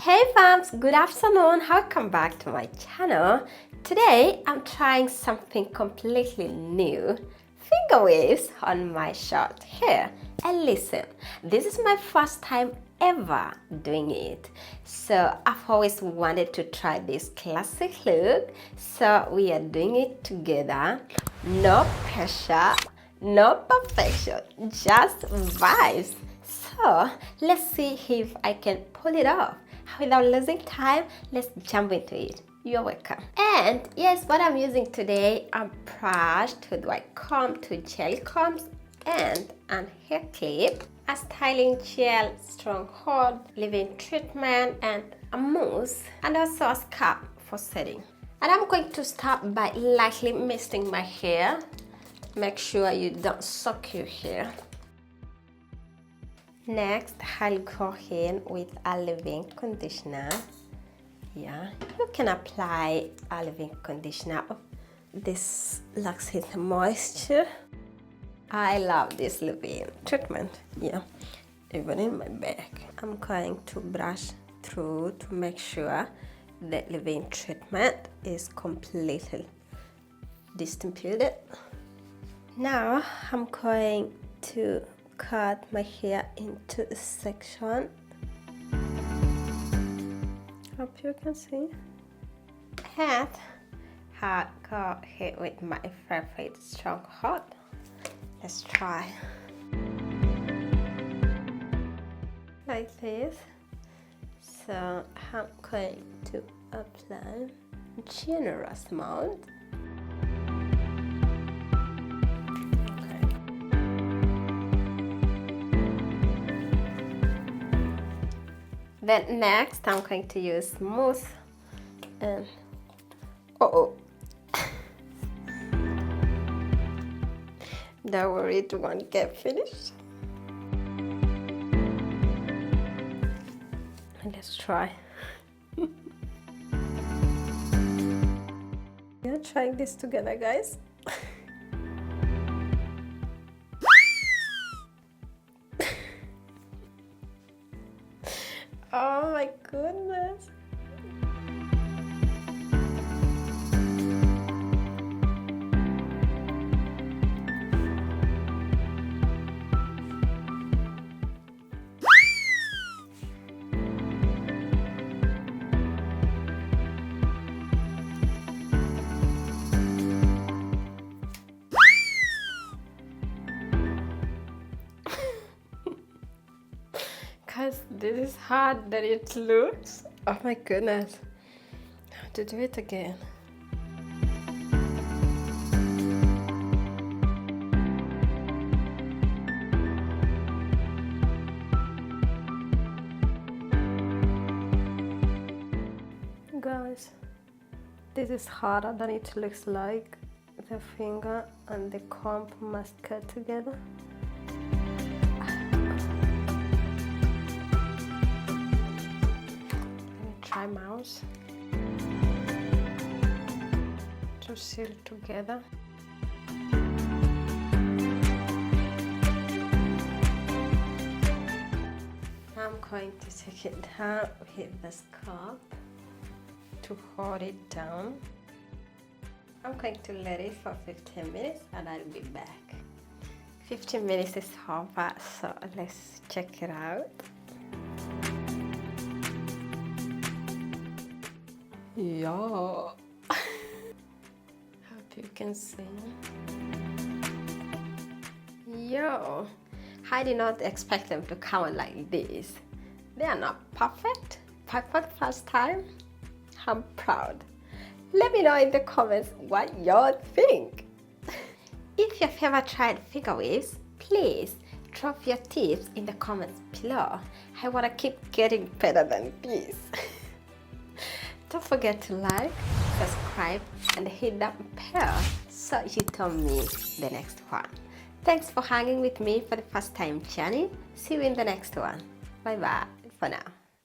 Hey fams, good afternoon, welcome back to my channel. Today I'm trying something completely new, finger waves on my short hair. And listen, this is my first time ever doing it, so I've always wanted to try this classic look, so we are doing it together. No pressure, no perfection, just vibes. So let's see if I can pull it off. Without losing time, let's jump into it. You're welcome. And yes, what I'm using today are brush, to dry comb, two gel combs, and a hair clip, a styling gel, strong hold, leave-in treatment, and a mousse, and also a scalp for setting. And I'm going to start by lightly misting my hair. Make sure you don't soak your hair. Next, I'll go in with a leave-in conditioner. Yeah, you can apply a leave-in conditioner. This locks in the moisture. I love this leave-in treatment. Yeah, even in my back. I'm going to brush through to make sure the leave-in treatment is completely distributed. Now I'm going to cut my hair into a section. Hope you can see. And I'll go here with my favorite strong hold. Let's try. Like this. So I'm going to apply a generous amount. Then next, I'm going to use mousse and don't worry, it won't get finished. And let's try. We're trying this together, guys. Oh my goodness. Guys, this is hard than it looks. Oh my goodness. I have to do it again. Guys, this is harder than it looks like. The finger and the comb must cut together. Try mouse to seal together. I'm going to take it down with the scalp to hold it down. I'm going to let it for 15 minutes and I'll be back. 15 minutes is over, so let's check it out. Yo, hope you can see. Yo, I did not expect them to come out like this. They are not perfect, but for the first time, I'm proud. Let me know in the comments what you think. If you've ever tried figure waves, please drop your tips in the comments below. I want to keep getting better than this. Don't forget to like, subscribe, and hit that bell so you don't miss the next one. Thanks for hanging with me for the first time journey. See you in the next one. Bye bye for now.